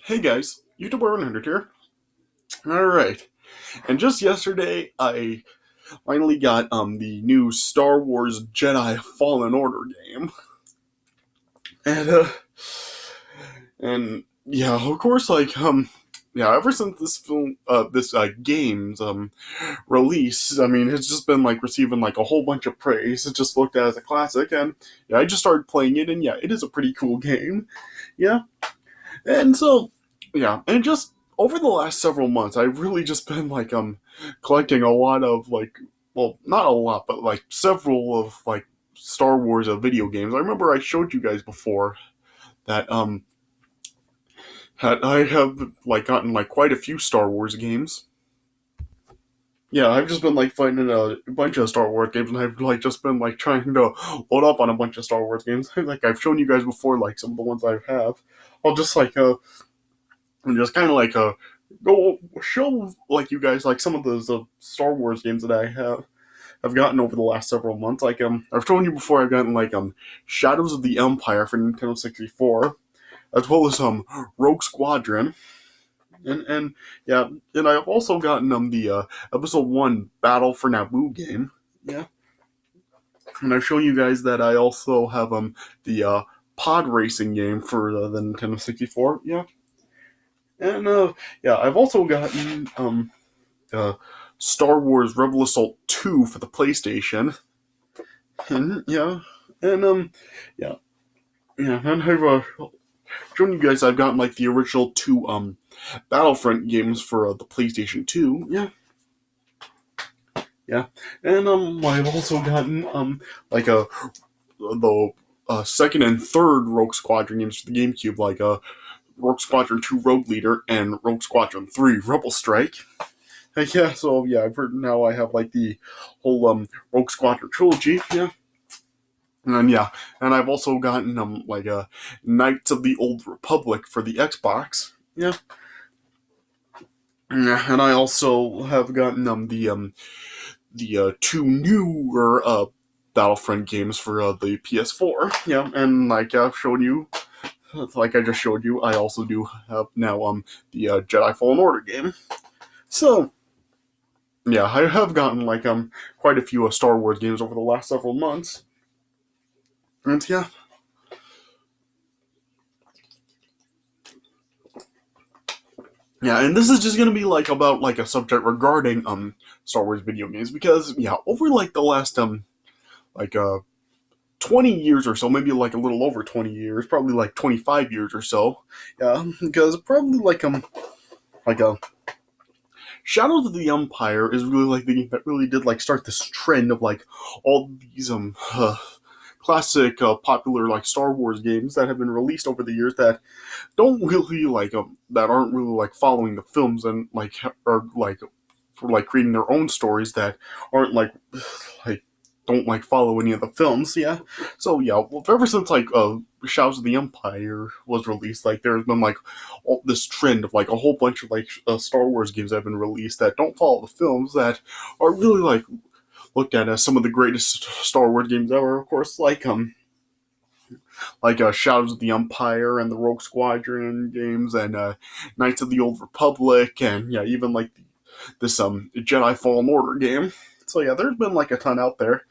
Hey guys, YouTuber 100 here. Alright, and just yesterday I finally got the new Star Wars Jedi Fallen Order game. And yeah, of course yeah, ever since this game's release, I mean, it's just been like receiving like a whole bunch of praise. It's just looked at as a classic, and yeah, I just started playing it, and yeah, it is a pretty cool game. Yeah, and so, yeah, and just over the last several months, I've really just been like collecting a lot of like, well, not a lot, but like several of like Star Wars video games. I remember I showed you guys before that had I have like gotten like quite a few Star Wars games. Yeah, I've just been like finding a bunch of Star Wars games, and I've like just been like trying to load up on a bunch of Star Wars games. Like I've shown you guys before, like some of the ones I have. I'll just like and just kind of like go show like you guys like some of those Star Wars games that I have gotten over the last several months. Like I've shown you before, I've gotten like Shadows of the Empire for Nintendo 64, as well as Rogue Squadron. And yeah, and I've also gotten the Episode 1 Battle for Naboo game. Yeah. And I've shown you guys that I also have the pod racing game for the Nintendo 64. Yeah. And yeah, I've also gotten uh, Star Wars Rebel Assault 2 for the PlayStation. And yeah, and yeah, yeah, and I've shown you guys I've gotten like the original two Battlefront games for the PlayStation 2. Yeah, yeah, and I've also gotten like the second and third Rogue Squadron games for the GameCube, like Rogue Squadron 2 Rogue Leader and Rogue Squadron 3 Rebel Strike. Yeah, so yeah, I've heard now I have like the whole Rogue Squadron trilogy. Yeah, and yeah, and I've also gotten like Knights of the Old Republic for the Xbox. Yeah, yeah, and I also have gotten the two newer Battlefront games for the PS4. Yeah, and like I've shown you, like I just showed you, I also do have now the Jedi Fallen Order game. So yeah, I have gotten like quite a few Star Wars games over the last several months, and yeah. Yeah, and this is just gonna be like about like a subject regarding Star Wars video games, because yeah, over like the last like 20 years or so, maybe like a little over 20 years, probably like 25 years or so. Yeah, because probably like a Shadows of the Empire is really like the game that really did like start this trend of like all these classic popular like Star Wars games that have been released over the years that don't really like that aren't really like following the films, and like are like for like creating their own stories that aren't like don't like follow any of the films. Yeah, so yeah, well, ever since like Shadows of the Empire was released, like there's been like all this trend of like a whole bunch of like Star Wars games that have been released that don't follow the films, that are really like looked at as some of the greatest Star Wars games ever. Of course, like Shadows of the Empire and the Rogue Squadron games, and Knights of the Old Republic, and yeah, even like this Jedi Fallen Order game. So yeah, there's been like a ton out there.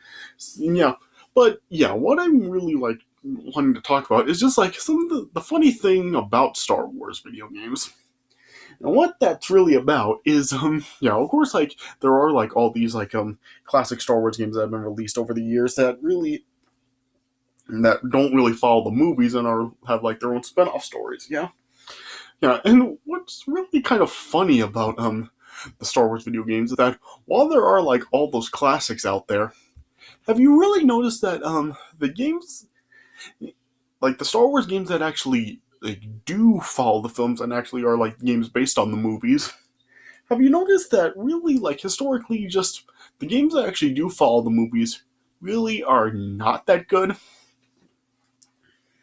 Yeah, but yeah, what I'm really like wanting to talk about is just like some of the funny thing about Star Wars video games. And what that's really about is yeah, of course, like there are like all these like classic Star Wars games that have been released over the years that don't really follow the movies and are have like their own spin-off stories. Yeah, yeah. And what's really kind of funny about the Star Wars video games is that while there are like all those classics out there, have you really noticed that the games, like the Star Wars games that actually like do follow the films and actually are like games based on the movies, have you noticed that really like historically just the games that actually do follow the movies really are not that good?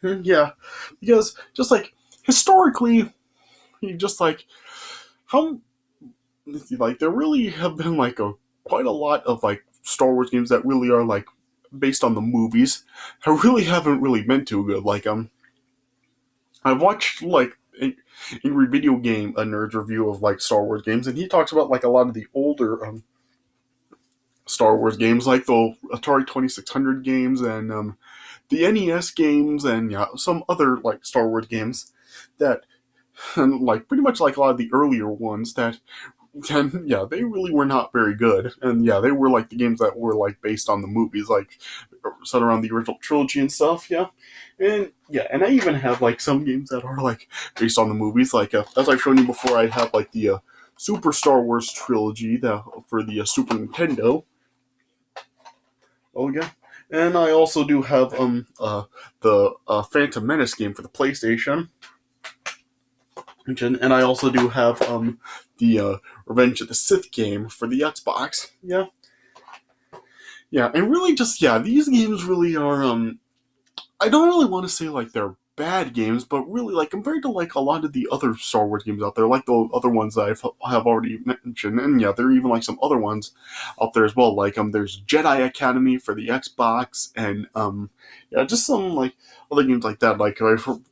Yeah, because just like historically, you just like how like there really have been like a quite a lot of like Star Wars games that really are like based on the movies. I really haven't really been too good. Like I've watched like Angry Video Game Nerd's review of like Star Wars games, and he talks about like a lot of the older Star Wars games, like the Atari 2600 games and the NES games, and yeah, some other like Star Wars games that, and like pretty much like a lot of the earlier ones that, and yeah, they really were not very good. And yeah, they were like the games that were like based on the movies, like set around the original trilogy and stuff. Yeah, and yeah, and I even have like some games that are like based on the movies. Like as I've shown you before, I have like the Super Star Wars trilogy that for the Super Nintendo. Oh yeah, and I also do have the Phantom Menace game for the PlayStation. And I also do have the Revenge of the Sith game for the Xbox. Yeah, yeah, and really just yeah, these games really are. I don't really want to say like they're bad games, but really like compared to like a lot of the other Star Wars games out there, like the other ones that have already mentioned, and yeah, there are even like some other ones out there as well. Like there's Jedi Academy for the Xbox, and yeah, just some like other games like that. Like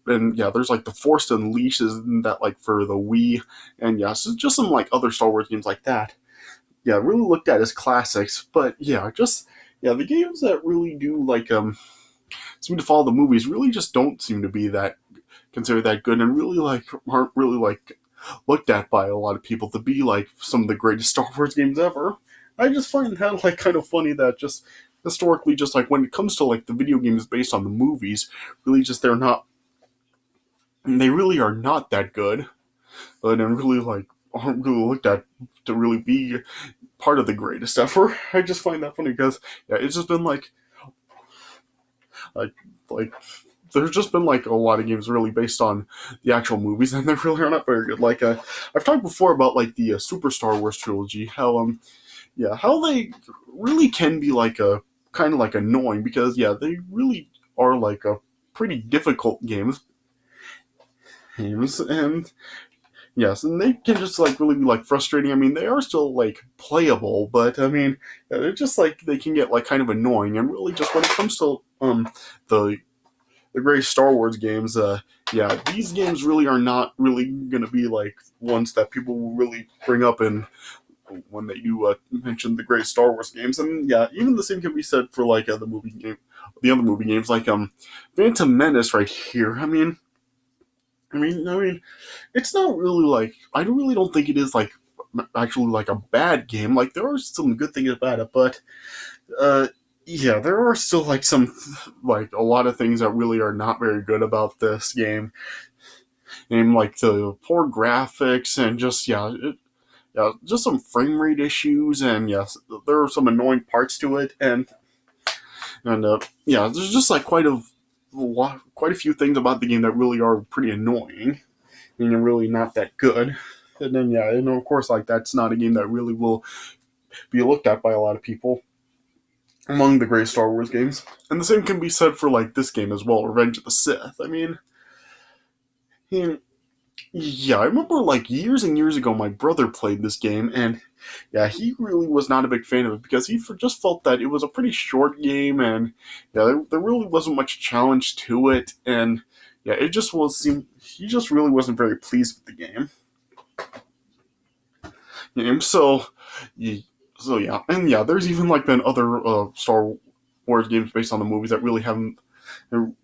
and yeah, there's like the Force Unleashes and that like for the Wii, and yeah, so just some like other Star Wars games like that. Yeah, really looked at as classics, but yeah, just yeah, the games that really do like seem to follow the movies really just don't seem to be that considered that good, and really like aren't really like looked at by a lot of people to be like some of the greatest Star Wars games ever. I just find that like kind of funny that just historically, just like when it comes to like the video games based on the movies, really just they really are not that good, and really like aren't really looked at to really be part of the greatest ever. I just find that funny because yeah, it's just been like like there's just been like a lot of games really based on the actual movies, and they really are not very good. Like I've talked before about like the Super Star Wars trilogy, how yeah, how they really can be like a kind of like annoying because yeah, they really are like a pretty difficult games, and yes, and they can just like really be like frustrating. I mean, they are still like playable, but I mean, they're just like they can get like kind of annoying. And really, just when it comes to the great Star Wars games, yeah, these games really are not really gonna be like ones that people will really bring up in when they do mention the great Star Wars games. And yeah, even the same can be said for like the other movie games, like Phantom Menace right here. I mean, it's not really like I really don't think it is like actually like a bad game. Like there are some good things about it, but uh, yeah, there are still like some like a lot of things that really are not very good about this game. And like the poor graphics and just yeah, just some frame rate issues, and yes, there are some annoying parts to it, and yeah, there's just like quite a few things about the game that really are pretty annoying and are really not that good. And then yeah, and of course like that's not a game that really will be looked at by a lot of people among the great Star Wars games. And the same can be said for like this game as well, Revenge of the Sith. I mean, yeah, I remember like years and years ago, my brother played this game, and yeah, he really was not a big fan of it because he just felt that it was a pretty short game, and yeah, there really wasn't much challenge to it, and yeah, it just he just really wasn't very pleased with the game. So, yeah, so yeah, and yeah, there's even like been other Star Wars games based on the movies that really haven't aren't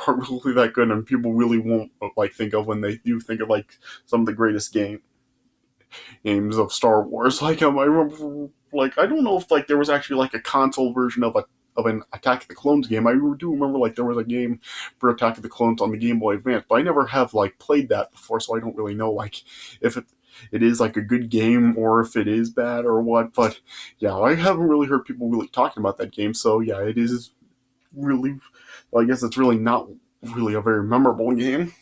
really that good, and people really won't like think of when they do think of like some of the greatest games of Star Wars. Like I remember, like I don't know if like there was actually like a console version of an Attack of the Clones game. I do remember like there was a game for Attack of the Clones on the Game Boy Advance, but I never have like played that before, so I don't really know like if it is like a good game or if it is bad or what. But yeah, I haven't really heard people really talking about that game. So yeah, it is really. Well, I guess it's really not really a very memorable game.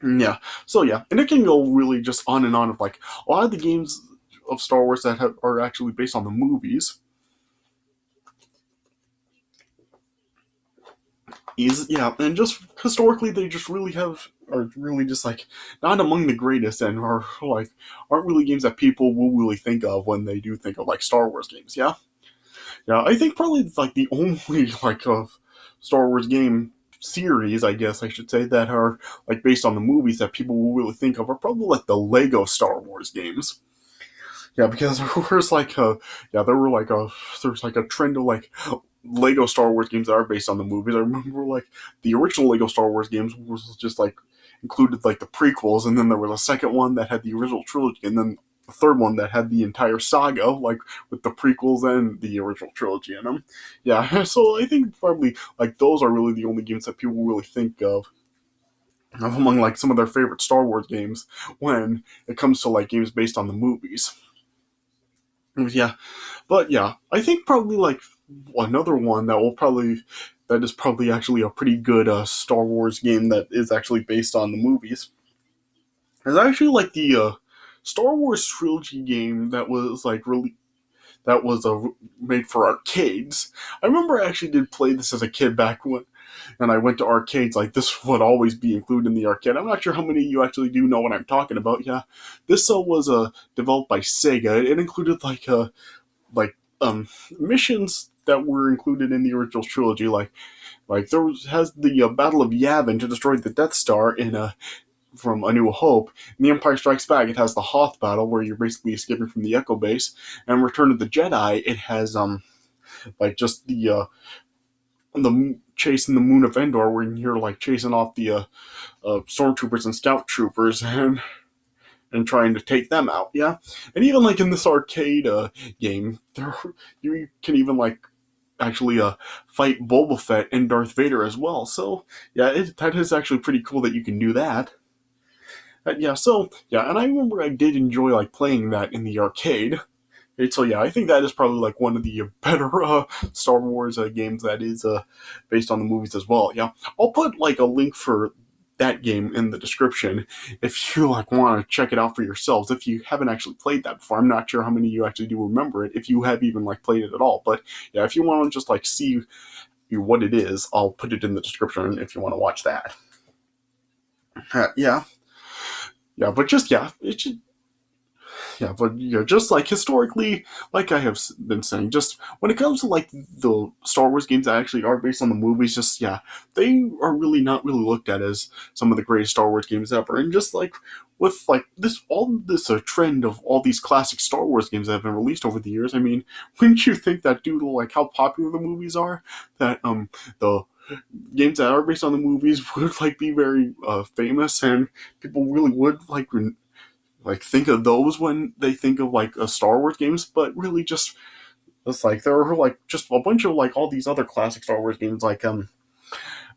Yeah. So yeah, and it can go really just on and on of like a lot of the games of Star Wars that are actually based on the movies. Is yeah, and just historically they just really are really just like not among the greatest, and are like aren't really games that people will really think of when they do think of like Star Wars games. Yeah, yeah. I think probably like the only like of Star Wars game series, I guess I should say, that are like based on the movies that people will really think of are probably like the Lego Star Wars games. Yeah, because there were like a there's like a trend of like Lego Star Wars games that are based on the movies. I remember like the original Lego Star Wars games was just like included like the prequels, and then there was a second one that had the original trilogy, and then the third one that had the entire saga, like with the prequels and the original trilogy in them. Yeah, so I think probably like those are really the only games that people really think of among like some of their favorite Star Wars games when it comes to like games based on the movies. Yeah, but yeah, I think probably like another one that is probably actually a pretty good Star Wars game that is actually based on the movies is actually like the Star Wars trilogy game that was like really that was made for arcades. I remember I actually did play this as a kid back when and I went to arcades. Like this would always be included in the arcade. I'm not sure how many of you actually do know what I'm talking about. Yeah, this was developed by Sega. It included like missions that were included in the original trilogy, like has the Battle of Yavin to destroy the Death Star in from A New Hope. In The Empire Strikes Back, it has the Hoth battle where you're basically escaping from the Echo base, and Return of the Jedi, it has like just the chase in the Moon of Endor where you're like chasing off the stormtroopers and scout troopers and trying to take them out. Yeah, and even like in this arcade game, you can even like actually fight Boba Fett and Darth Vader as well. So yeah, that is actually pretty cool that you can do that. Yeah, so yeah, and I remember I did enjoy like playing that in the arcade. So yeah, I think that is probably like one of the better Star Wars games that is based on the movies as well. Yeah, I'll put like a link for that game in the description if you like want to check it out for yourselves. If you haven't actually played that before, I'm not sure how many of you actually do remember it. If you have even like played it at all, but yeah, if you want to just like see what it is, I'll put it in the description if you want to watch that. Yeah, yeah, but just yeah, it should yeah, but just like historically, like I have been saying, just when it comes to like the Star Wars games that actually are based on the movies, just yeah, they are really not really looked at as some of the greatest Star Wars games ever. And just like with like this trend of all these classic Star Wars games that have been released over the years, I mean, wouldn't you think that due to like how popular the movies are, that the games that are based on the movies would like be very famous and people really would like think of those when they think of like Star Wars games, but really just it's like there are like just a bunch of like all these other classic Star Wars games like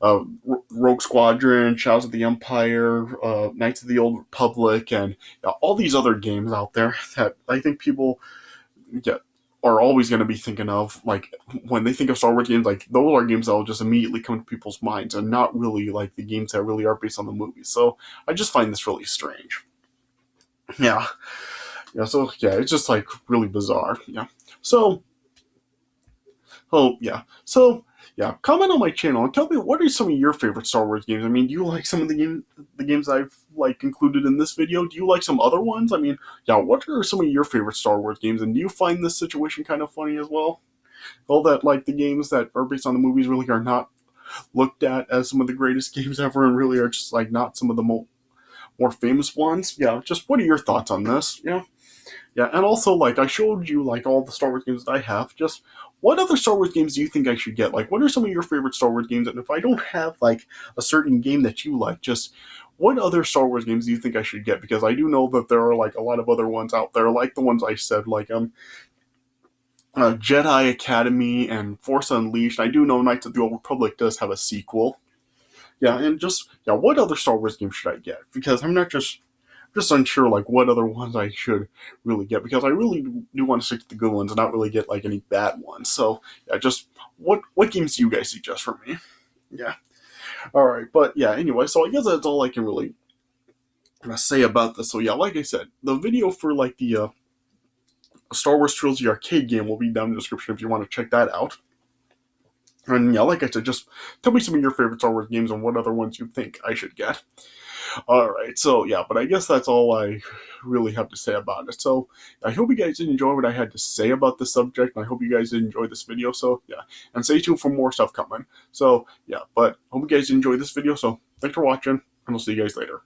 Rogue Squadron, Shadows of the Empire, Knights of the Old Republic, and all these other games out there that I think people get are always going to be thinking of like when they think of Star Wars games. Like those are games that will just immediately come to people's minds, and not really like the games that really are based on the movies. So I just find this really strange. Yeah. Yeah, so yeah, it's just like really bizarre. Yeah. So yeah. So yeah, comment on my channel and tell me what are some of your favorite Star Wars games. I mean, do you like some of the games I've like included in this video? Do you like some other ones? I mean, yeah, what are some of your favorite Star Wars games, and do you find this situation kind of funny as well? All that like the games that are based on the movies really are not looked at as some of the greatest games ever, and really are just like not some of the more famous ones. Yeah, just what are your thoughts on this? Yeah. Yeah, and also like I showed you like all the Star Wars games that I have. Just what other Star Wars games do you think I should get? Like, what are some of your favorite Star Wars games? And if I don't have like a certain game that you like, just what other Star Wars games do you think I should get? Because I do know that there are like a lot of other ones out there, like the ones I said, like Jedi Academy and Force Unleashed. I do know Knights of the Old Republic does have a sequel. Yeah, and just yeah, what other Star Wars games should I get? Because I'm not just unsure like what other ones I should really get, because I really do want to stick to the good ones and not really get like any bad ones. So yeah, just what games do you guys suggest for me? Yeah. All right, but yeah. Anyway, so I guess that's all I can really say about this. So yeah, like I said, the video for like the Star Wars Trilogy arcade game will be down in the description if you want to check that out. And yeah, like I said, just tell me some of your favorite Star Wars games and what other ones you think I should get. Alright, so yeah, but I guess that's all I really have to say about it. So I hope you guys did enjoy what I had to say about this subject, and I hope you guys did enjoy this video. So yeah, and stay tuned for more stuff coming. So yeah, but I hope you guys enjoyed this video. So thanks for watching, and I'll see you guys later.